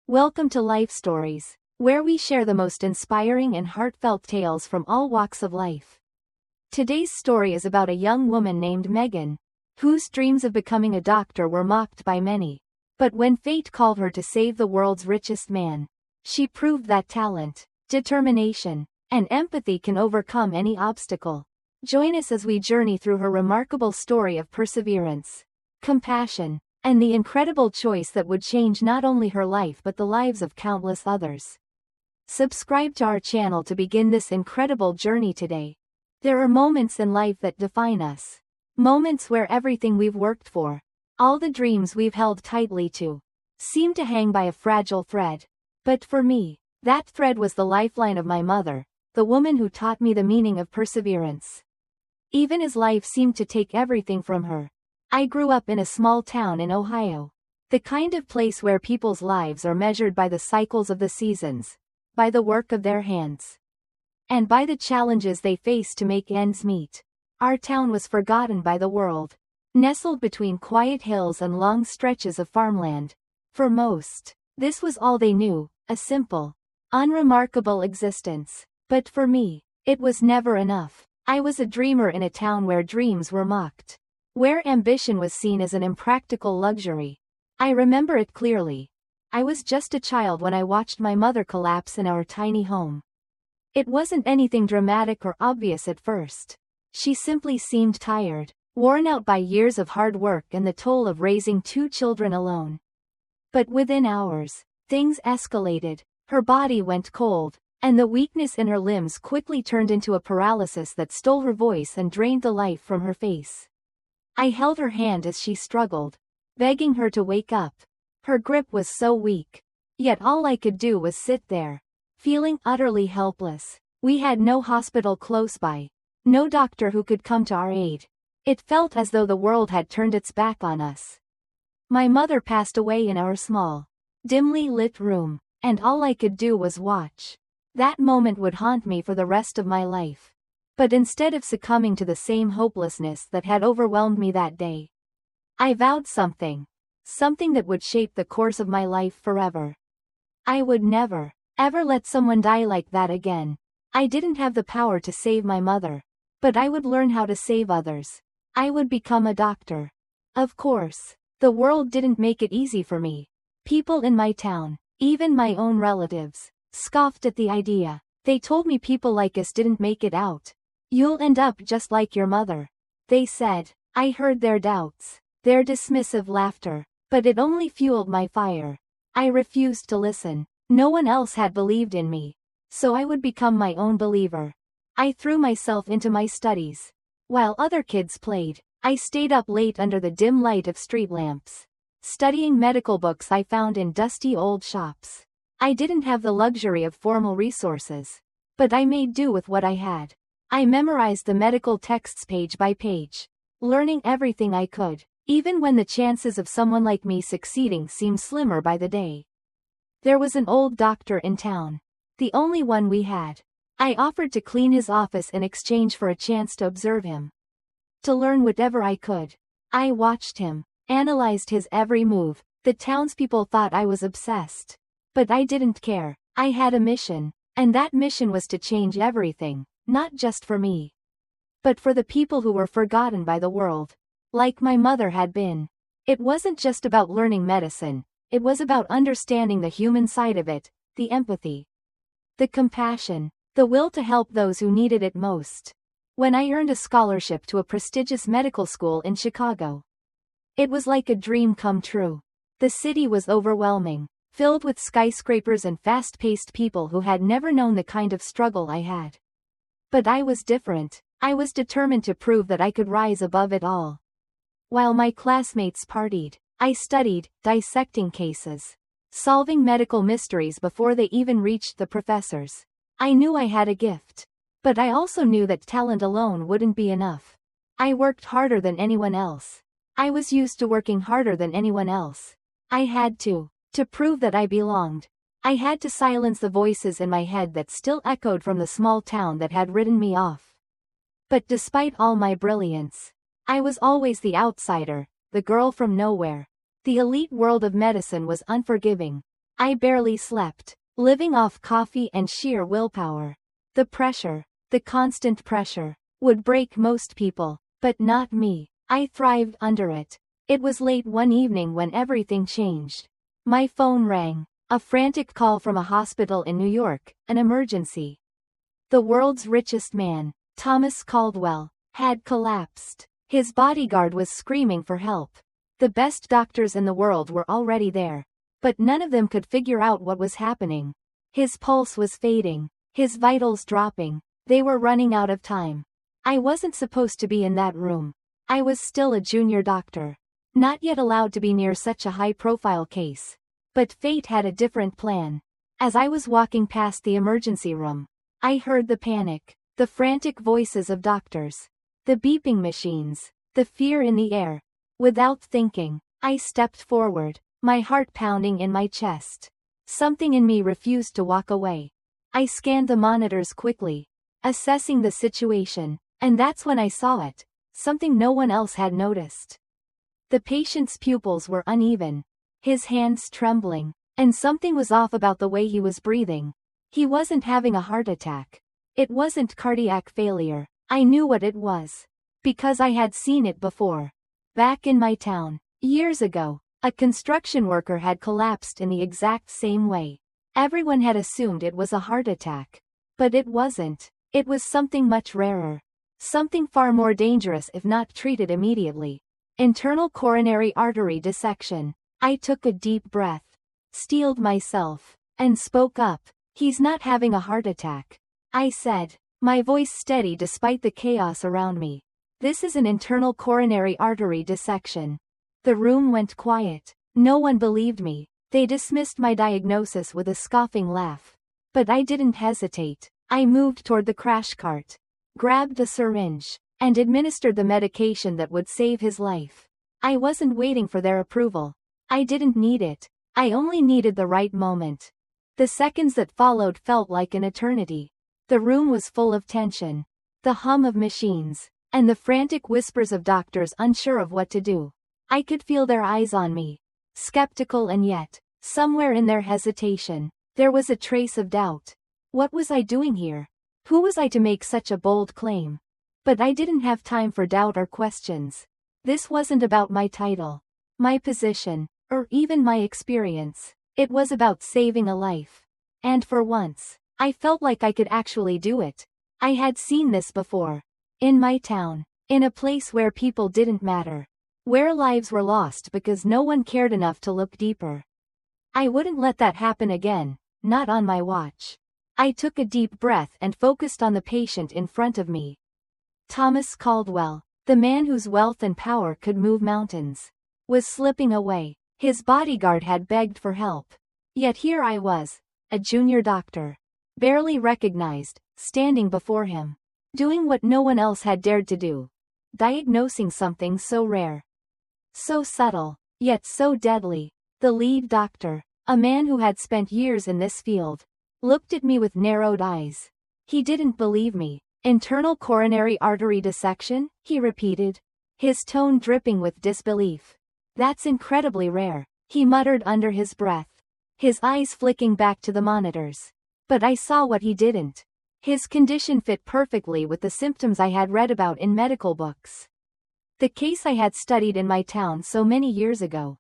Welcome to Life Stories, where we share the most inspiring and heartfelt tales from all walks of life. Today's story is about a young woman named Megan, whose dreams of becoming a doctor were mocked by many. But when fate called her to save the world's richest man, she proved that talent, determination, and empathy can overcome any obstacle. Join us as we journey through her remarkable story of perseverance, compassion, and the incredible choice that would change not only her life but the lives of countless others. Subscribe to our channel to begin this incredible journey today. There are moments in life that define us. Moments where everything we've worked for, all the dreams we've held tightly to, seem to hang by a fragile thread. But for me, that thread was the lifeline of my mother, the woman who taught me the meaning of perseverance. Even as life seemed to take everything from her, I grew up in a small town in Ohio. The kind of place where people's lives are measured by the cycles of the seasons, by the work of their hands, and by the challenges they face to make ends meet. Our town was forgotten by the world, nestled between quiet hills and long stretches of farmland. For most, this was all they knew, a simple, unremarkable existence. But for me, it was never enough. I was a dreamer in a town where dreams were mocked, where ambition was seen as an impractical luxury. I remember it clearly. I was just a child when I watched my mother collapse in our tiny home. It wasn't anything dramatic or obvious at first. She simply seemed tired, worn out by years of hard work and the toll of raising 2 children alone. But within hours, things escalated. Her body went cold, and the weakness in her limbs quickly turned into a paralysis that stole her voice and drained the life from her face. I held her hand as she struggled, begging her to wake up. Her grip was so weak, yet all I could do was sit there, feeling utterly helpless. We had no hospital close by, no doctor who could come to our aid. It felt as though the world had turned its back on us. My mother passed away in our small, dimly lit room, and all I could do was watch. That moment would haunt me for the rest of my life. But instead of succumbing to the same hopelessness that had overwhelmed me that day, I vowed something that would shape the course of my life forever. I would never, ever let someone die like that again. I didn't have the power to save my mother, but I would learn how to save others. I would become a doctor. Of course, the world didn't make it easy for me. People in my town, even my own relatives, scoffed at the idea. They told me people like us didn't make it out. You'll end up just like your mother, they said. I heard their doubts, their dismissive laughter, but it only fueled my fire. I refused to listen. No one else had believed in me, so I would become my own believer. I threw myself into my studies. While other kids played, I stayed up late under the dim light of street lamps, studying medical books I found in dusty old shops. I didn't have the luxury of formal resources, but I made do with what I had. I memorized the medical texts page by page, learning everything I could, even when the chances of someone like me succeeding seemed slimmer by the day. There was an old doctor in town, the only one we had. I offered to clean his office in exchange for a chance to observe him, to learn whatever I could. I watched him, analyzed his every move. The townspeople thought I was obsessed, but I didn't care. I had a mission, and that mission was to change everything. Not just for me, but for the people who were forgotten by the world, like my mother had been. It wasn't just about learning medicine, it was about understanding the human side of it, the empathy, the compassion, the will to help those who needed it most. When I earned a scholarship to a prestigious medical school in Chicago, it was like a dream come true. The city was overwhelming, filled with skyscrapers and fast-paced people who had never known the kind of struggle I had. But I was different. I was determined to prove that I could rise above it all. While my classmates partied, I studied, dissecting cases, solving medical mysteries before they even reached the professors. I knew I had a gift, but I also knew that talent alone wouldn't be enough. I worked harder than anyone else. I was used to working harder than anyone else. I had to prove that I belonged. I had to silence the voices in my head that still echoed from the small town that had written me off. But despite all my brilliance, I was always the outsider, the girl from nowhere. The elite world of medicine was unforgiving. I barely slept, living off coffee and sheer willpower. The constant pressure, would break most people, but not me. I thrived under it. It was late one evening when everything changed. My phone rang. A frantic call from a hospital in New York, an emergency. The world's richest man, Thomas Caldwell, had collapsed. His bodyguard was screaming for help. The best doctors in the world were already there, but none of them could figure out what was happening. His pulse was fading, his vitals dropping. They were running out of time. I wasn't supposed to be in that room. I was still a junior doctor, not yet allowed to be near such a high-profile case. But fate had a different plan. As I was walking past the emergency room, I heard the panic, the frantic voices of doctors, the beeping machines, the fear in the air. Without thinking, I stepped forward, my heart pounding in my chest. Something in me refused to walk away. I scanned the monitors quickly, assessing the situation, and that's when I saw it, something no one else had noticed. The patient's pupils were uneven, his hands trembling, and something was off about the way he was breathing. He wasn't having a heart attack. It wasn't cardiac failure. I knew what it was, because I had seen it before. Back in my town, years ago, a construction worker had collapsed in the exact same way. Everyone had assumed it was a heart attack. But it wasn't. It was something much rarer. Something far more dangerous if not treated immediately. Internal coronary artery dissection. I took a deep breath, steeled myself, and spoke up. "He's not having a heart attack," I said, my voice steady despite the chaos around me. "This is an internal coronary artery dissection." The room went quiet. No one believed me. They dismissed my diagnosis with a scoffing laugh. But I didn't hesitate. I moved toward the crash cart, grabbed the syringe, and administered the medication that would save his life. I wasn't waiting for their approval. I didn't need it. I only needed the right moment. The seconds that followed felt like an eternity. The room was full of tension, the hum of machines, and the frantic whispers of doctors unsure of what to do. I could feel their eyes on me, skeptical, and yet, somewhere in their hesitation, there was a trace of doubt. What was I doing here? Who was I to make such a bold claim? But I didn't have time for doubt or questions. This wasn't about my title, my position, or even my experience. It was about saving a life. And for once, I felt like I could actually do it. I had seen this before. In my town. In a place where people didn't matter. Where lives were lost because no one cared enough to look deeper. I wouldn't let that happen again, not on my watch. I took a deep breath and focused on the patient in front of me. Thomas Caldwell, the man whose wealth and power could move mountains, was slipping away. His bodyguard had begged for help. Yet here I was, a junior doctor, barely recognized, standing before him, doing what no one else had dared to do, diagnosing something so rare, so subtle, yet so deadly. The lead doctor, a man who had spent years in this field, looked at me with narrowed eyes. He didn't believe me. "Internal coronary artery dissection?" he repeated, his tone dripping with disbelief. "That's incredibly rare," he muttered under his breath, his eyes flicking back to the monitors. But I saw what he didn't. His condition fit perfectly with the symptoms I had read about in medical books. The case I had studied in my town so many years ago.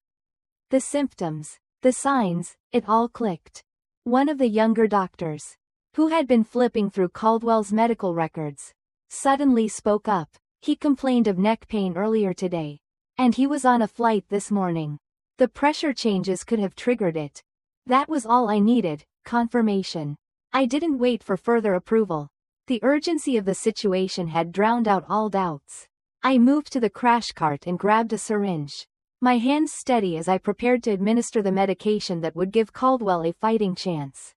The symptoms, the signs, it all clicked. One of the younger doctors, who had been flipping through Caldwell's medical records, suddenly spoke up. He complained of neck pain earlier today, and he was on a flight this morning. The pressure changes could have triggered it. That was all I needed, confirmation. I didn't wait for further approval. The urgency of the situation had drowned out all doubts. I moved to the crash cart and grabbed a syringe, my hands steady as I prepared to administer the medication that would give Caldwell a fighting chance.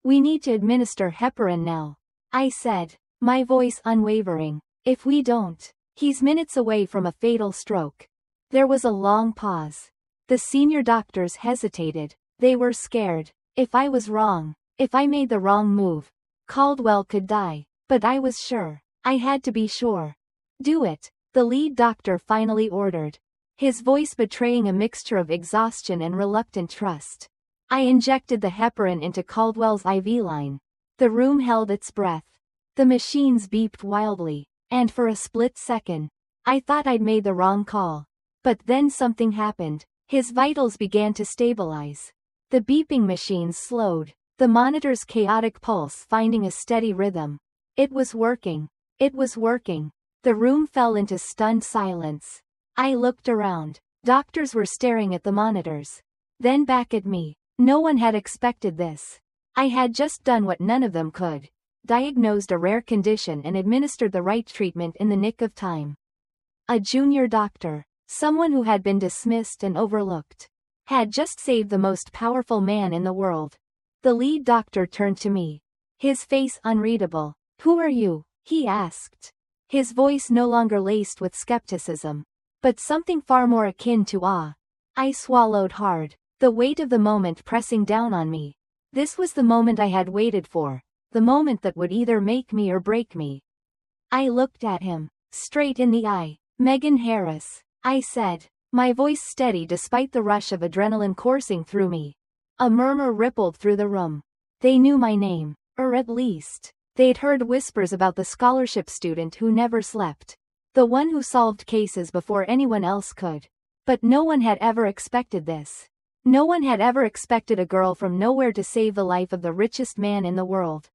"We need to administer heparin now," I said, my voice unwavering. "If we don't, he's minutes away from a fatal stroke." There was a long pause. The senior doctors hesitated. They were scared. If I was wrong, if I made the wrong move, Caldwell could die. But I was sure. I had to be sure. "Do it," the lead doctor finally ordered, his voice betraying a mixture of exhaustion and reluctant trust. I injected the heparin into Caldwell's IV line. The room held its breath. The machines beeped wildly, and for a split second, I thought I'd made the wrong call. But then something happened. His vitals began to stabilize. The beeping machines slowed, the monitor's chaotic pulse finding a steady rhythm. It was working. It was working. The room fell into stunned silence. I looked around. Doctors were staring at the monitors. Then back at me. No one had expected this. I had just done what none of them could. Diagnosed a rare condition and administered the right treatment in the nick of time. A junior doctor, someone who had been dismissed and overlooked, had just saved the most powerful man in the world. The lead doctor turned to me. His face unreadable. "Who are you?" he asked. His voice no longer laced with skepticism, but something far more akin to awe. I swallowed hard, the weight of the moment pressing down on me. This was the moment I had waited for, the moment that would either make me or break me. I looked at him, straight in the eye. "Megan Harris," I said, my voice steady despite the rush of adrenaline coursing through me. A murmur rippled through the room. They knew my name, or at least, they'd heard whispers about the scholarship student who never slept, the one who solved cases before anyone else could. But no one had ever expected this. No one had ever expected a girl from nowhere to save the life of the richest man in the world.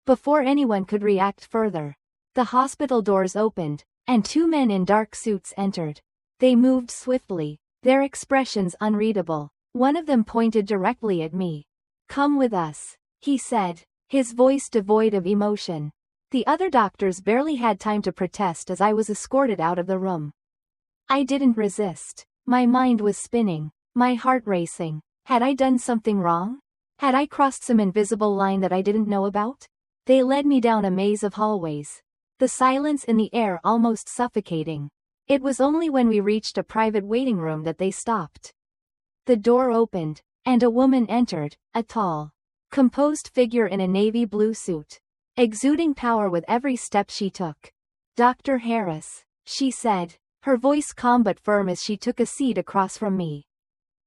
Before anyone could react further, the hospital doors opened, and two men in dark suits entered. They moved swiftly, their expressions unreadable. One of them pointed directly at me. "Come with us," he said, his voice devoid of emotion. The other doctors barely had time to protest as I was escorted out of the room. I didn't resist. My mind was spinning, my heart racing. Had I done something wrong? Had I crossed some invisible line that I didn't know about? They led me down a maze of hallways, the silence in the air almost suffocating. It was only when we reached a private waiting room that they stopped. The door opened, and a woman entered, a tall, composed figure in a navy blue suit, exuding power with every step she took. "Dr. Harris," she said, her voice calm but firm as she took a seat across from me.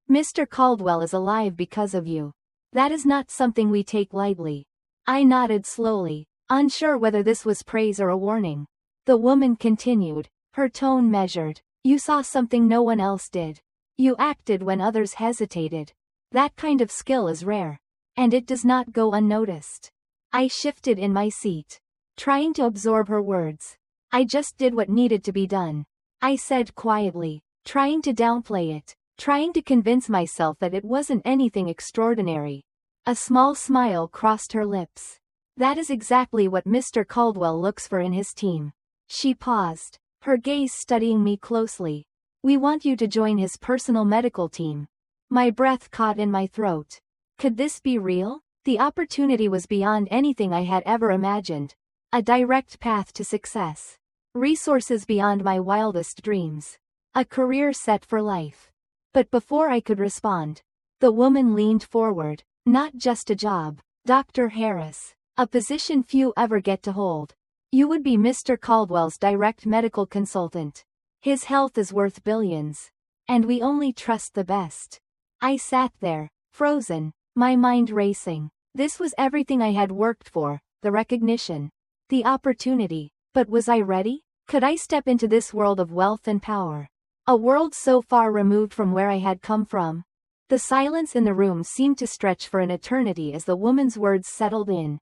"Mr. Caldwell is alive because of you. That is not something we take lightly." I nodded slowly, unsure whether this was praise or a warning. The woman continued, her tone measured. "You saw something no one else did. You acted when others hesitated. That kind of skill is rare, and it does not go unnoticed." I shifted in my seat, trying to absorb her words. "I just did what needed to be done," I said quietly, trying to downplay it, trying to convince myself that it wasn't anything extraordinary. A small smile crossed her lips. "That is exactly what Mr. Caldwell looks for in his team." She paused, her gaze studying me closely. "We want you to join his personal medical team." My breath caught in my throat. Could this be real? The opportunity was beyond anything I had ever imagined. A direct path to success. Resources beyond my wildest dreams. A career set for life. But before I could respond, the woman leaned forward. "Not just a job, Dr. Harris. A position few ever get to hold. You would be Mr. Caldwell's direct medical consultant. His health is worth billions. And we only trust the best." I sat there, frozen, my mind racing. This was everything I had worked for, the recognition, the opportunity. But was I ready? Could I step into this world of wealth and power? A world so far removed from where I had come from? The silence in the room seemed to stretch for an eternity as the woman's words settled in.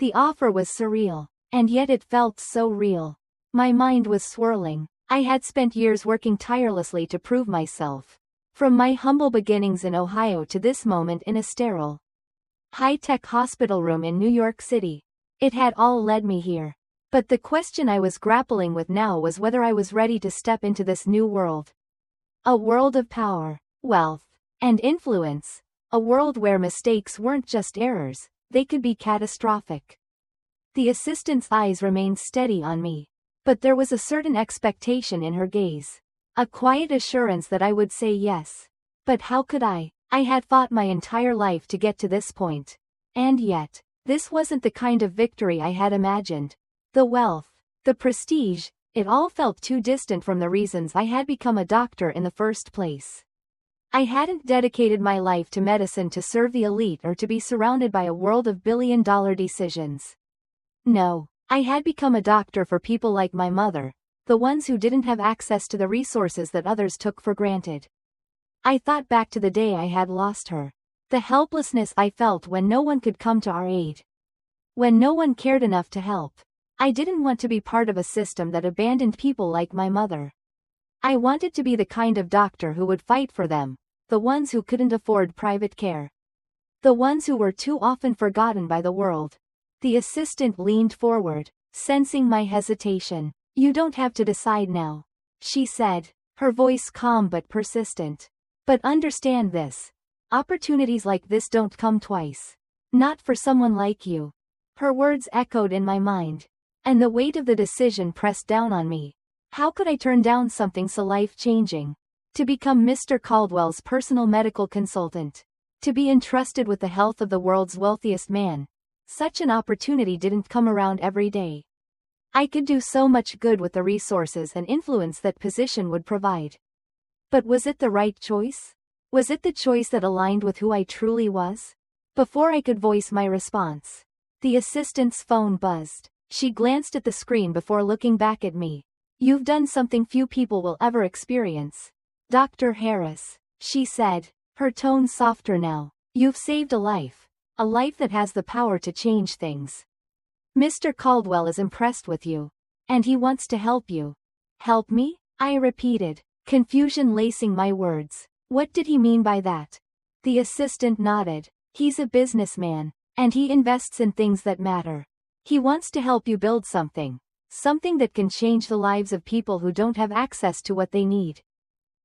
The offer was surreal, and yet it felt so real. My mind was swirling. I had spent years working tirelessly to prove myself. From my humble beginnings in Ohio to this moment in a sterile, high-tech hospital room in New York City. It had all led me here. But the question I was grappling with now was whether I was ready to step into this new world. A world of power, wealth, and influence. A world where mistakes weren't just errors, they could be catastrophic. The assistant's eyes remained steady on me. But there was a certain expectation in her gaze. A quiet assurance that I would say yes. But how could I? I had fought my entire life to get to this point. And yet, this wasn't the kind of victory I had imagined. The wealth, the prestige, it all felt too distant from the reasons I had become a doctor in the first place. I hadn't dedicated my life to medicine to serve the elite or to be surrounded by a world of billion-dollar decisions. No, I had become a doctor for people like my mother, the ones who didn't have access to the resources that others took for granted. I thought back to the day I had lost her. The helplessness I felt when no one could come to our aid. When no one cared enough to help. I didn't want to be part of a system that abandoned people like my mother. I wanted to be the kind of doctor who would fight for them, the ones who couldn't afford private care. The ones who were too often forgotten by the world. The assistant leaned forward, sensing my hesitation. "You don't have to decide now," she said, her voice calm but persistent. "But understand this. Opportunities like this don't come twice. Not for someone like you." Her words echoed in my mind, and the weight of the decision pressed down on me. How could I turn down something so life-changing? To become Mr. Caldwell's personal medical consultant. To be entrusted with the health of the world's wealthiest man. Such an opportunity didn't come around every day. I could do so much good with the resources and influence that position would provide. But was it the right choice? Was it the choice that aligned with who I truly was? Before I could voice my response, the assistant's phone buzzed. She glanced at the screen before looking back at me. "You've done something few people will ever experience, Dr. Harris," she said, her tone softer now. "You've saved a life that has the power to change things. Mr. Caldwell is impressed with you. And he wants to help you." "Help me?" I repeated, confusion lacing my words. What did he mean by that? The assistant nodded. "He's a businessman, and he invests in things that matter. He wants to help you build something that can change the lives of people who don't have access to what they need.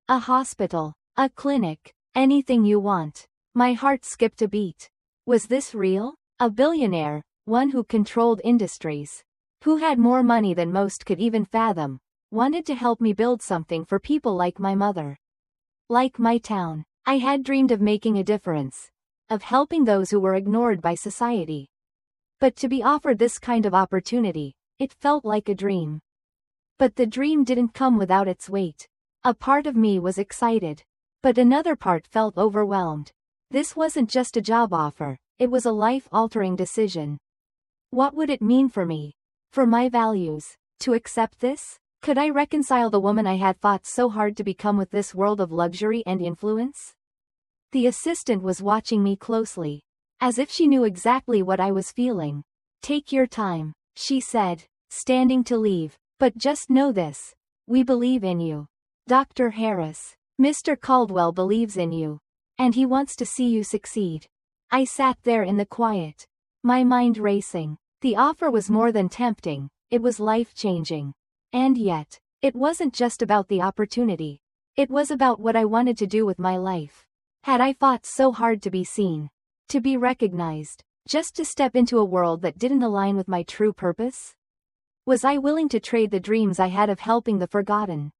A hospital, a clinic, anything you want." My heart skipped a beat. Was this real? A billionaire, one who controlled industries, who had more money than most could even fathom, wanted to help me build something for people like my mother. Like my town. I had dreamed of making a difference, of helping those who were ignored by society. But to be offered this kind of opportunity, it felt like a dream. But the dream didn't come without its weight. A part of me was excited, but another part felt overwhelmed. This wasn't just a job offer, it was a life-altering decision. What would it mean for me? For my values? To accept this? Could I reconcile the woman I had fought so hard to become with this world of luxury and influence? The assistant was watching me closely, as if she knew exactly what I was feeling. "Take your time," she said, standing to leave. "But just know this. We believe in you. Dr. Harris. Mr. Caldwell believes in you. And he wants to see you succeed." I sat there in the quiet, my mind racing. The offer was more than tempting, it was life-changing. And yet, it wasn't just about the opportunity. It was about what I wanted to do with my life. Had I fought so hard to be seen, to be recognized, just to step into a world that didn't align with my true purpose? Was I willing to trade the dreams I had of helping the forgotten,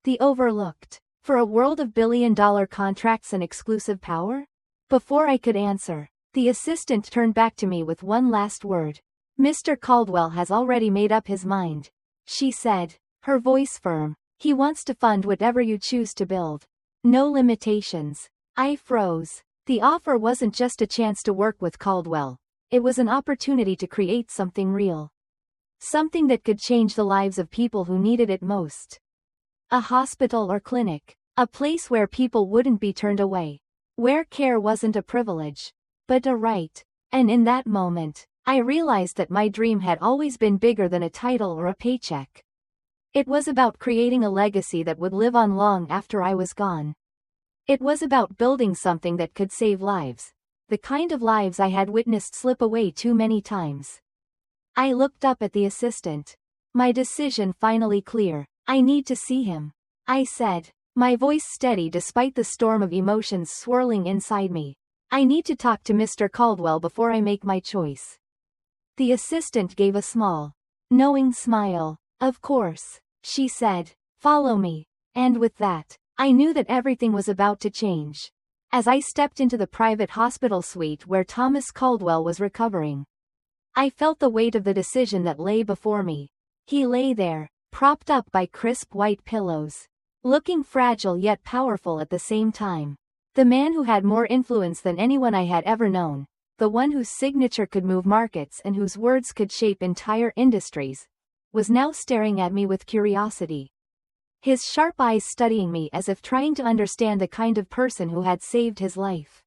the overlooked, for a world of billion-dollar contracts and exclusive power? Before I could answer, the assistant turned back to me with one last word. "Mr. Caldwell has already made up his mind," she said, her voice firm. "He wants to fund whatever you choose to build. No limitations." I froze. The offer wasn't just a chance to work with Caldwell. It was an opportunity to create something real. Something that could change the lives of people who needed it most. A hospital or clinic. A place where people wouldn't be turned away. Where care wasn't a privilege, but a right. And in that moment, I realized that my dream had always been bigger than a title or a paycheck. It was about creating a legacy that would live on long after I was gone. It was about building something that could save lives. The kind of lives I had witnessed slip away too many times. I looked up at the assistant. My decision finally clear. "I need to see him," I said, my voice steady despite the storm of emotions swirling inside me. "I need to talk to Mr. Caldwell before I make my choice." The assistant gave a small, knowing smile. "Of course," she said. "Follow me." And with that, I knew that everything was about to change. As I stepped into the private hospital suite where Thomas Caldwell was recovering, I felt the weight of the decision that lay before me. He lay there, propped up by crisp white pillows, looking fragile yet powerful at the same time. The man who had more influence than anyone I had ever known, the one whose signature could move markets and whose words could shape entire industries, was now staring at me with curiosity. His sharp eyes studying me as if trying to understand the kind of person who had saved his life.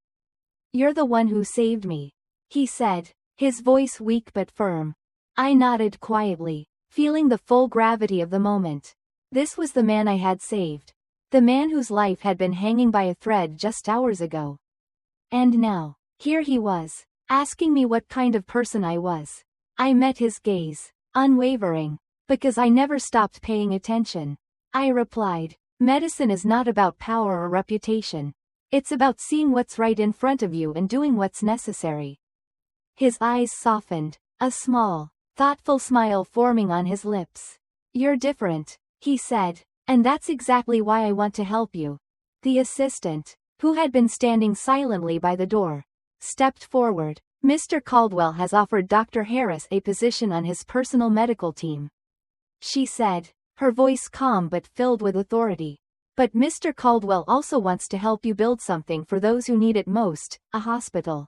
"You're the one who saved me," he said, his voice weak but firm. I nodded quietly, feeling the full gravity of the moment. This was the man I had saved. The man whose life had been hanging by a thread just hours ago. And now, here he was, asking me what kind of person I was. I met his gaze, unwavering, because I never stopped paying attention. I replied, "Medicine is not about power or reputation. It's about seeing what's right in front of you and doing what's necessary." His eyes softened, a small, thoughtful smile forming on his lips. "You're different," he said, "and that's exactly why I want to help you." The assistant, who had been standing silently by the door, stepped forward. "Mr. Caldwell has offered Dr. Harris a position on his personal medical team," she said, her voice calm but filled with authority. "But Mr. Caldwell also wants to help you build something for those who need it most, a hospital.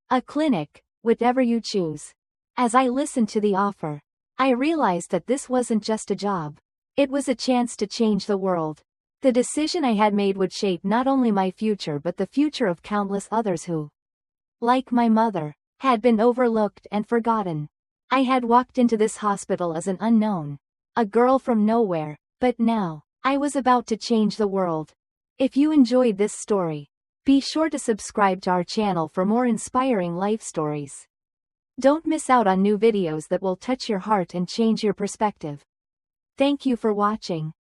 A clinic, whatever you choose." As I listened to the offer, I realized that this wasn't just a job. It was a chance to change the world. The decision I had made would shape not only my future but the future of countless others who, like my mother, had been overlooked and forgotten. I had walked into this hospital as an unknown, a girl from nowhere, but now, I was about to change the world. If you enjoyed this story, be sure to subscribe to our channel for more inspiring life stories. Don't miss out on new videos that will touch your heart and change your perspective. Thank you for watching.